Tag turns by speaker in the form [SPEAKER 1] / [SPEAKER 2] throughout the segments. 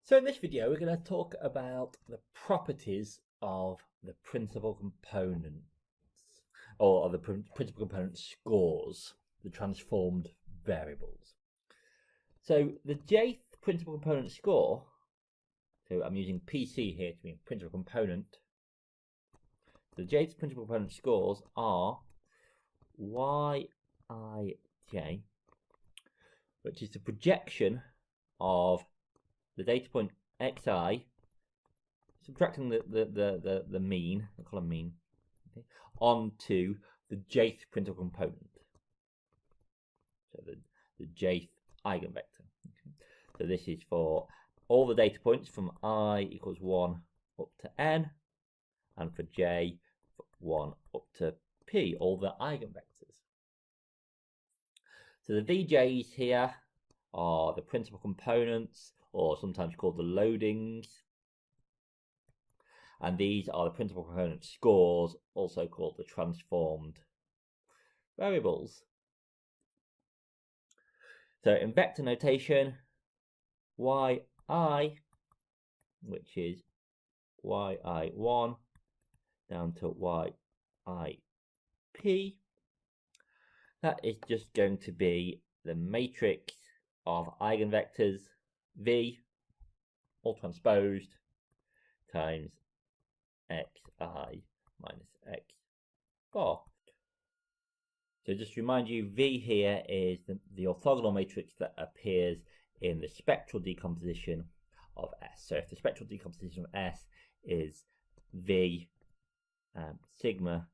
[SPEAKER 1] So in this video, we're going to talk about the properties of the principal components, or of the principal component scores, the transformed variables. So the jth principal component score, so I'm using PC here to mean principal component. The jth principal component scores are Yij, which is the projection of the data point xi, subtracting the mean, the column mean, okay, onto the jth principal component. So the jth eigenvector. Okay. So this is for all the data points from I equals 1 up to n, and for j 1 up to p, all the eigenvectors. So the VJs here are the principal components, or sometimes called the loadings, and these are the principal component scores, also called the transformed variables. So in vector notation, Yi, which is Yi1 down to Yip, that is just going to be the matrix of eigenvectors V, all transposed, times xi minus x bar. So just to remind you, V here is the orthogonal matrix that appears in the spectral decomposition of S. So if the spectral decomposition of S is V sigma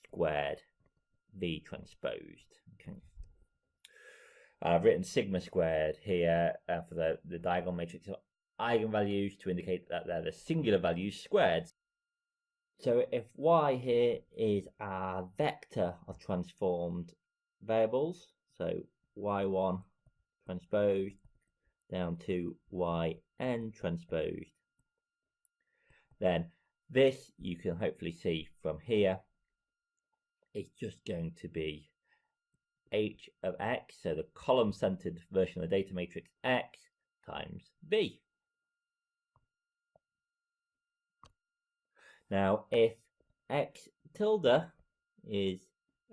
[SPEAKER 1] squared V transposed. Okay. I've written sigma squared here for the diagonal matrix of eigenvalues to indicate that they're the singular values squared. So if y here is our vector of transformed variables, so y1 transposed down to yn transposed, then this you can hopefully see from here is just going to be h of x, so the column-centered version of the data matrix x times v. Now, if x tilde is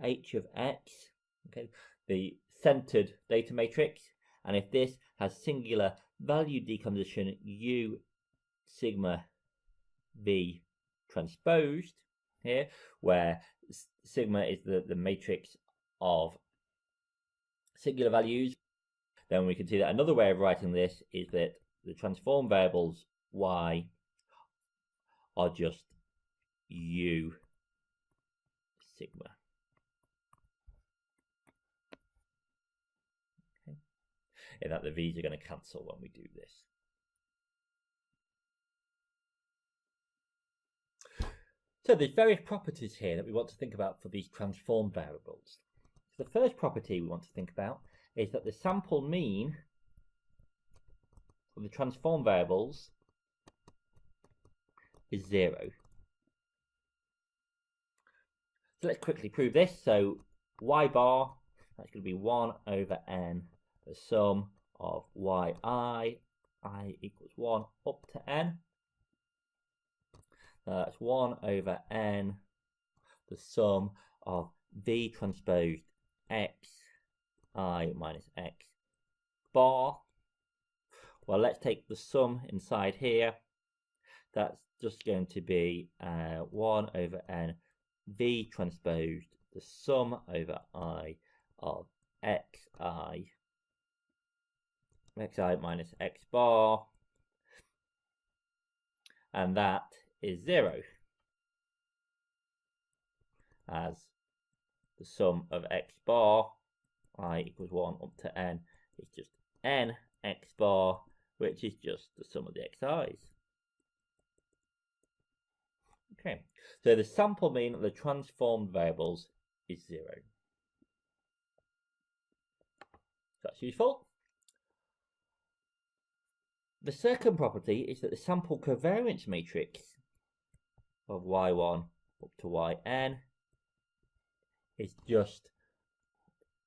[SPEAKER 1] h of x, okay, the centered data matrix, and if this has singular value decomposition u sigma v transposed here, where sigma is the matrix of singular values, then we can see that another way of writing this is that the transform variables y are just u sigma. Okay. And that the v's are going to cancel when we do this. So there's various properties here that we want to think about for these transform variables. The first property we want to think about is that the sample mean of the transform variables is 0. So let's quickly prove this. So y bar, that's going to be 1 over n, the sum of yi, I equals 1 up to n. That's 1 over n, the sum of v transposed x I minus x bar. Well, let's take the sum inside here. That's just going to be 1 over n v transposed, the sum over I of xi minus x bar, and that is 0, as the sum of x bar, I equals 1 up to n, is just n x bar, which is just the sum of the xi's. Okay, so the sample mean of the transformed variables is 0. That's useful. The second property is that the sample covariance matrix of y1 up to yn is just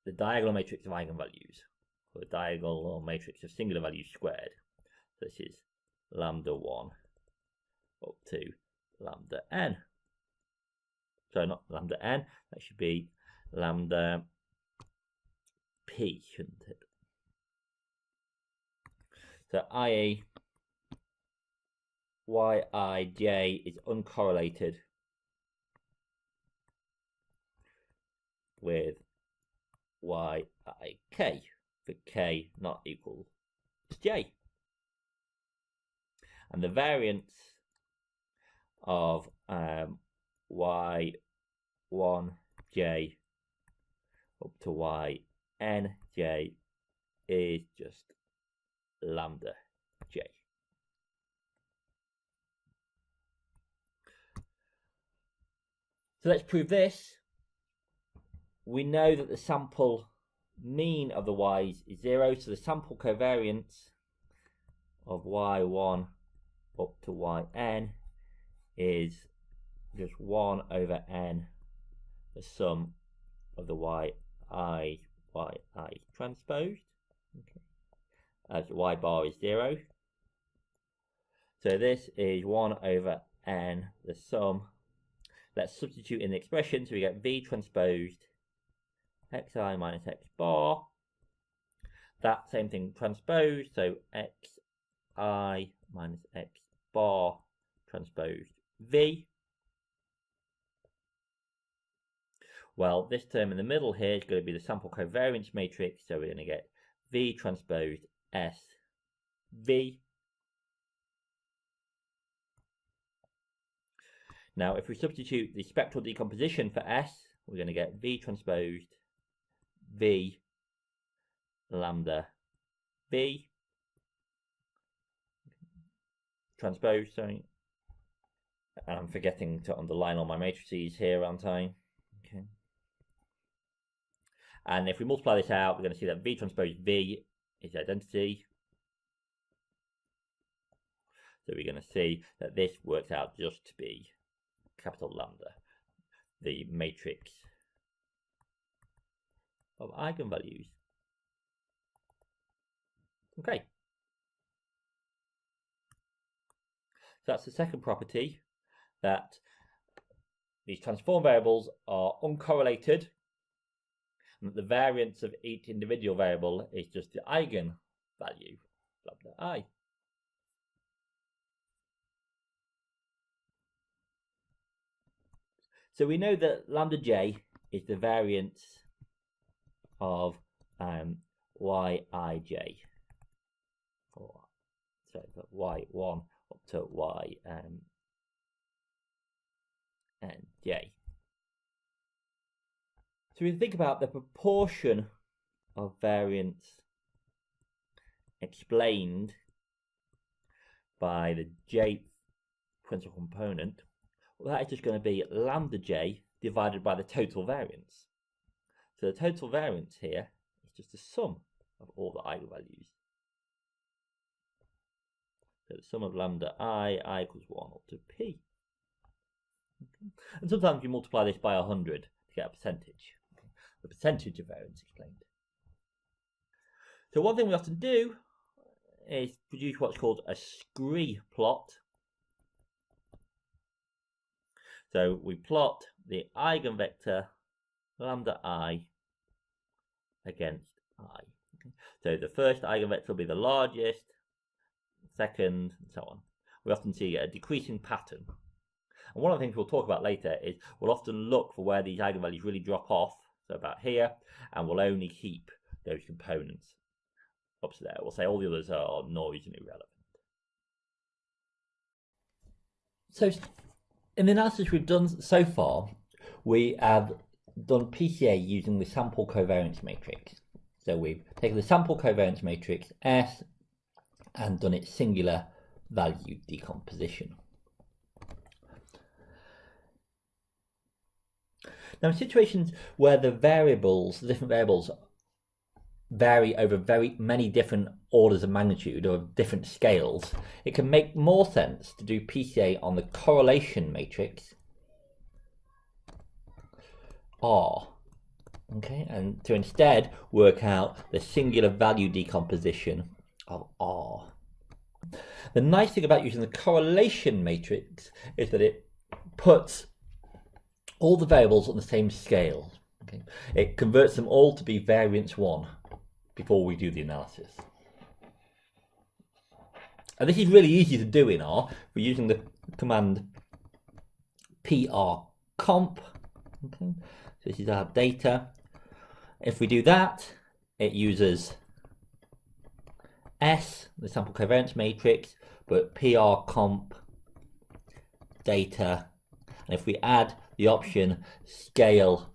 [SPEAKER 1] the diagonal matrix of eigenvalues, or the diagonal matrix of singular values squared. So this is lambda 1 up to lambda n. So not lambda n, that should be lambda p, shouldn't it? So i.e. Yij is uncorrelated with Yik for k not equal to j. And the variance of y1j up to ynj is just lambda j. So let's prove this. We know that the sample mean of the y's is 0, so the sample covariance of y1 up to yn is just 1 over n, the sum of the yi transposed, okay, as y bar is 0. So this is 1 over n, the sum. Let's substitute in the expression, so we get v transposed xi minus x bar. That same thing transposed, so xi minus x bar transposed v. Well, this term in the middle here is going to be the sample covariance matrix, so we're going to get v transposed s v. Now, if we substitute the spectral decomposition for S, we're going to get V transposed V lambda V transposed, sorry. And I'm forgetting to underline all my matrices here, aren't I? Okay. And if we multiply this out, we're going to see that V transpose V is identity. So we're going to see that this works out just to be capital lambda, the matrix of eigenvalues. Okay. So that's the second property, that these transform variables are uncorrelated, and that the variance of each individual variable is just the eigenvalue, lambda I. So we know that lambda j is the variance of yij, or sorry, y1 up to nj. So we think about the proportion of variance explained by the j principal component. Well, that is just going to be lambda j divided by the total variance. So the total variance here is just the sum of all the eigenvalues. So the sum of lambda I equals 1 up to p. Okay. And sometimes you multiply this by 100 to get a percentage. Okay. The percentage of variance explained. So one thing we often do is produce what's called a scree plot. So we plot the eigenvector lambda I against I. Okay. So the first eigenvector will be the largest, second, and so on. We often see a decreasing pattern. And one of the things we'll talk about later is we'll often look for where these eigenvalues really drop off, so about here, and we'll only keep those components up to there. We'll say all the others are noise and irrelevant. So in the analysis we've done so far, we have done PCA using the sample covariance matrix. So we've taken the sample covariance matrix S and done its singular value decomposition. Now, in situations where the different variables vary over very many different orders of magnitude or different scales, it can make more sense to do PCA on the correlation matrix R, okay, and to instead work out the singular value decomposition of R. the nice thing about using the correlation matrix is that it puts all the variables on the same scale. Okay? It converts them all to be variance 1 before we do the analysis. And this is really easy to do in R. We're using the command prcomp. Okay? So this is our data. If we do that, it uses S, the sample covariance matrix, but prcomp data. And if we add the option scale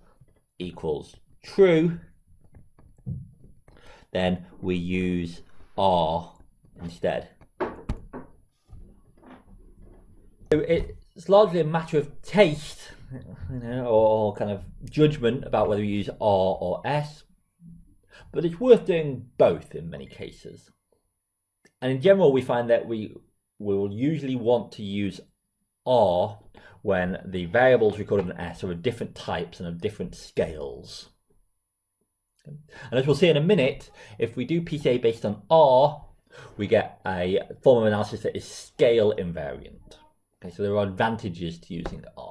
[SPEAKER 1] equals true, then we use R instead. So it's largely a matter of taste, or kind of judgment about whether we use R or S, but it's worth doing both in many cases. And in general, we find that we will usually want to use R when the variables recorded in S are of different types and of different scales. And as we'll see in a minute, if we do PCA based on R, we get a form of analysis that is scale invariant. Okay, so there are advantages to using R.